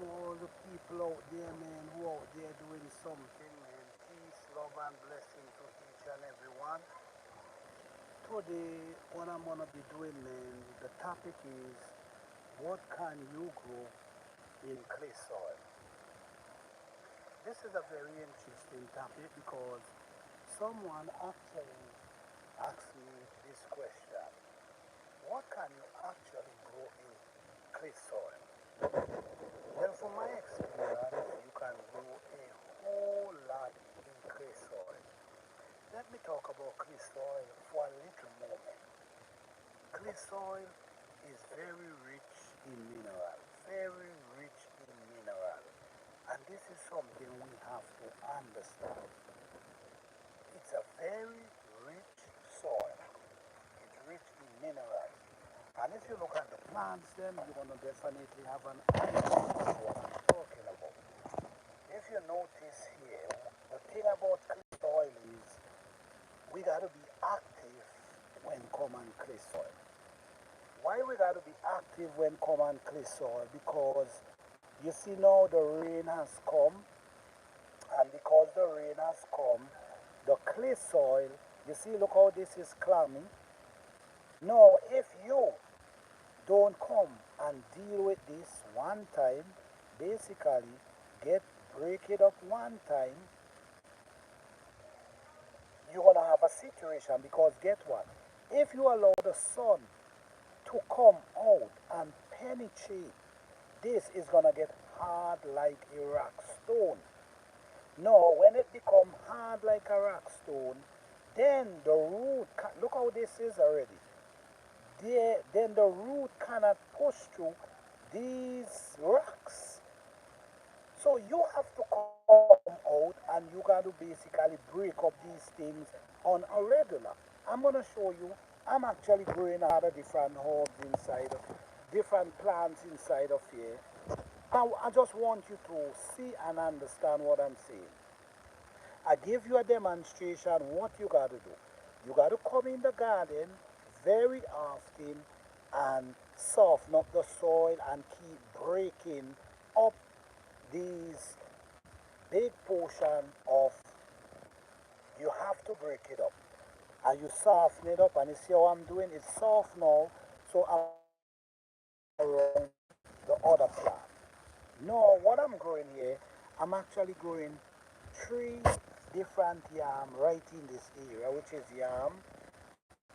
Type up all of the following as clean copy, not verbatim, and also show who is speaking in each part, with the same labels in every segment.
Speaker 1: to all the people out there, man, who out there doing something, man. Peace, love, and blessing to each and every one. Today, what I'm gonna be doing, man, the topic is what can you grow in clay soil? This is a very interesting topic because someone actually asked me this question. What can you actually grow in clay soil? Well, from my experience, you can grow a whole lot in clay soil. Let me talk about clay soil for a little moment. Clay soil is very rich in mineral, very rich in mineral. And this is something we have to understand. It's a very rich soil. It's rich in minerals. And if you look at the plants, then you're going to definitely have an idea of what I'm talking about. If you notice here, the thing about clay soil is we got to be active when come on clay soil. Why we got to be active when come on clay soil? Because you see now the rain has come, and because the rain has come, the clay soil, you see, look how this is clammy. Now, if you don't come and deal with this one time, basically break it up one time, you're gonna have a situation because get what? If you allow the sun to come out and penetrate, this is gonna get hard like a rock stone. Now, when it become hard like a rock stone, then the root, look how this is already. Then the root cannot push through these rocks. So you have to come out and you got to basically break up these things on a regular. I'm going to show you, I'm actually growing a lot of different herbs inside, different plants inside of here. Now, I just want you to see and understand what I'm saying. I give you a demonstration what you got to do. You got to come in the garden very often and soften up the soil and keep breaking up these big portion of, you have to break it up. And you soften it up and you see how I'm doing? It's soft now, so I'm around the other plant. Now, what I'm growing here, I'm actually growing three different yam right in this area, which is yam.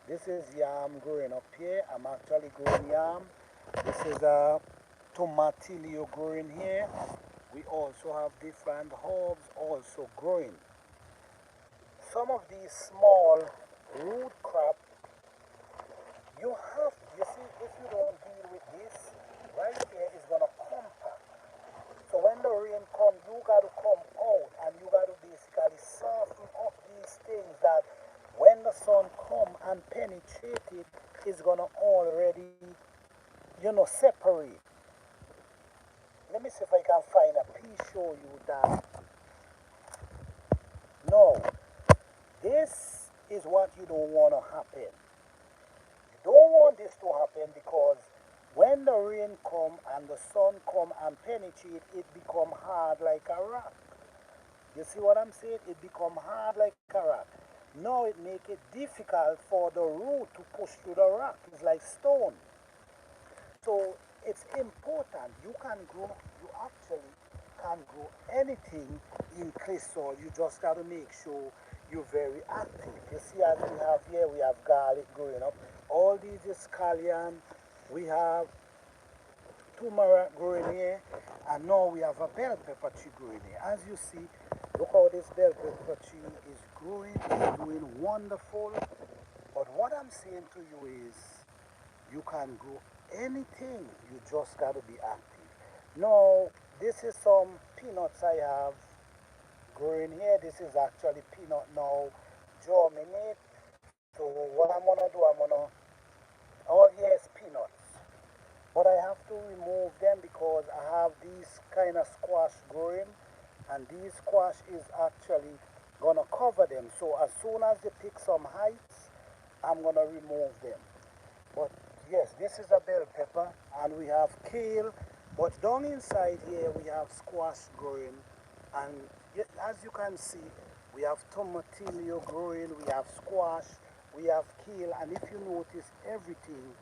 Speaker 1: This is yam growing up here. I'm actually growing yam. This is a tomatillo growing here. We also have different herbs also growing. Some of these small root crop, you see, if you don't deal with this, right here is going to compact. So when the rain comes, you got to come out and you got to basically soften up these things that when the sun come and penetrate it, it's going to already, separate. Let me see if I can find a piece show you that. No, this is what you don't want to happen. You don't want this to happen because when the rain come and the sun come and penetrate, it become hard like a rock. You see what I'm saying? It become hard like a rock. Now it make it difficult for the root to push through the rock. It's like stone. So it's important. You actually can grow anything in clay soil. You just got to make sure you're very active. You see, as we have here, we have garlic growing up. All these is scallion. We have turmeric growing here. And now we have a bell pepper tree growing here. As you see, look how this bell pepper tree is growing. It's doing wonderful. But what I'm saying to you is, you can grow anything. You just got to be active. Now, this is some peanuts I have growing here. This is actually peanut now germinate. So what I'm gonna do, all here is peanuts. But I have to remove them because I have these kind of squash growing, and these squash is actually gonna cover them. So as soon as they pick some heights, I'm gonna remove them. But yes, this is a bell pepper, and we have kale. But down inside here we have squash growing, and as you can see, we have tomatillo growing, we have squash, we have kale, and if you notice, everything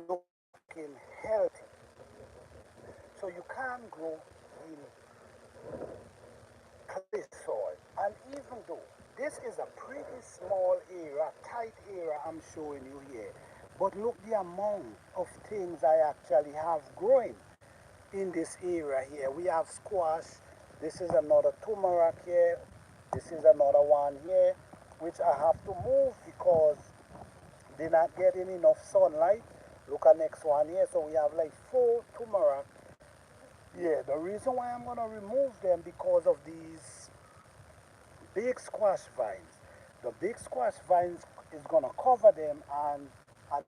Speaker 1: looking healthy. So you can grow in clay soil. And even though this is a pretty small area, tight area I'm showing you here, but look the amount of things I actually have growing in this area here. We have squash. This is another turmeric here. This is another one here, which I have to move because they're not getting enough sunlight. Look at next one here. So we have like 4 turmeric. Yeah, the reason why I'm gonna remove them because of these big squash vines. The big squash vines is gonna cover them, and I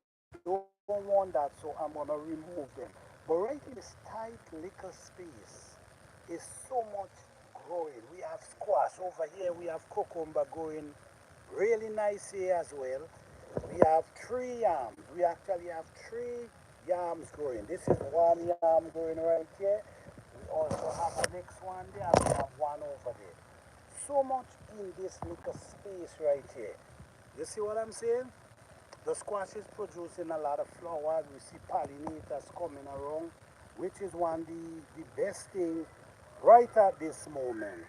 Speaker 1: don't want that, so I'm gonna remove them. But right in this tight little space is so much growing. We have squash over here. We have cucumber growing really nice here as well. We have 3 yams. We actually have 3 yams growing. This is 1 yam growing right here. We also have the next one there, and we have one over there. So much in this little space right here. You see what I'm saying? The squash is producing a lot of flowers. We see pollinators coming around, which is one the best thing right at this moment.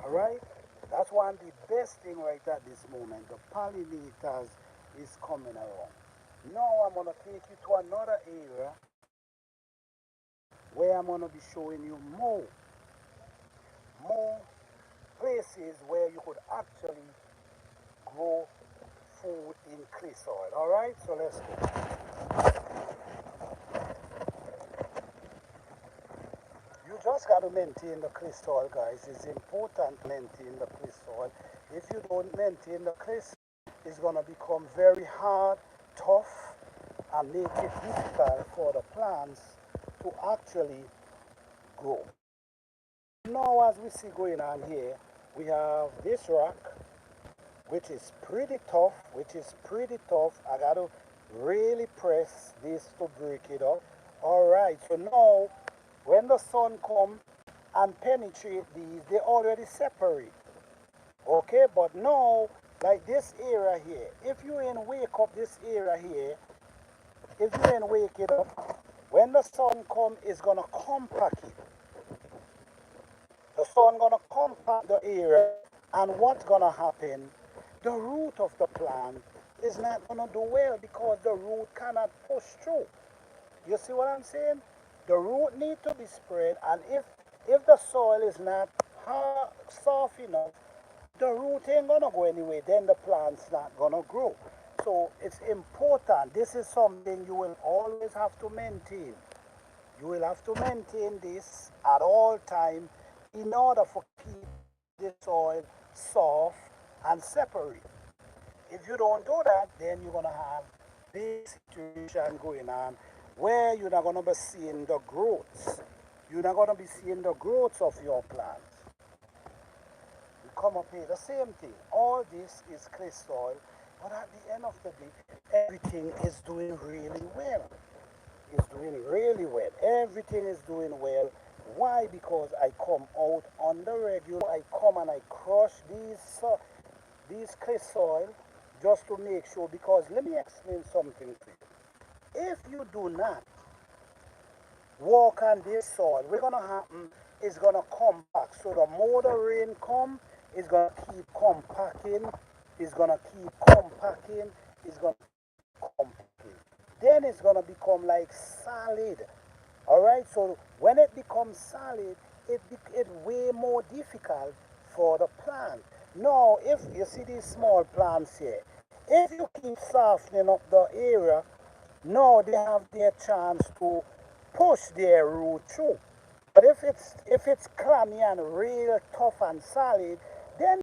Speaker 1: All right? That's one the best thing right at this moment. The pollinators is coming around. Now I'm going to take you to another area where I'm going to be showing you more places where you could actually grow food in clay soil. All right, so let's go. You just got to maintain the clay soil, guys. It's important to maintain the clay soil. If you don't maintain the clay soil, it's going to become very hard, tough, and make it difficult for the plants to actually grow. Now, as we see going on here, we have this rock, which is pretty tough, I got to really press this to break it up. All right, so now when the sun comes and penetrate these, they already separate. Okay, but now, like this area here, if you ain't wake up this area here, if you ain't wake it up, when the sun comes, it's gonna compact it. The sun gonna compact the area, and what's gonna happen? The root of the plant is not gonna do well because the root cannot push through. You see what I'm saying? The root need to be spread, and if the soil is not hard, soft enough, the root ain't gonna go anywhere. Then the plant's not gonna grow. So it's important. This is something you will always have to maintain. You will have to maintain this at all time in order for keep the soil soft and separate. If you don't do that, then you're gonna have this situation going on where you're not gonna be seeing the growths. You're not gonna be seeing the growths of your plants. You come up here, the same thing. All this is clay soil, but at the end of the day, everything is doing really well. It's doing really well. Everything is doing well. Why? Because I come out on the regular. I come and I crush these clay soil just to make sure. Because let me explain something to you. If you do not walk on this soil, what's gonna happen is gonna compact. So the more the rain come, it's gonna keep compacting. It's gonna keep compacting. It's gonna keep compacting. Then it's gonna become like solid. All right. So when it becomes solid, it's way more difficult for the plant. Now, if you see these small plants here, if you keep softening up the area, now they have their chance to push their root through. But if it's clammy and real tough and solid, then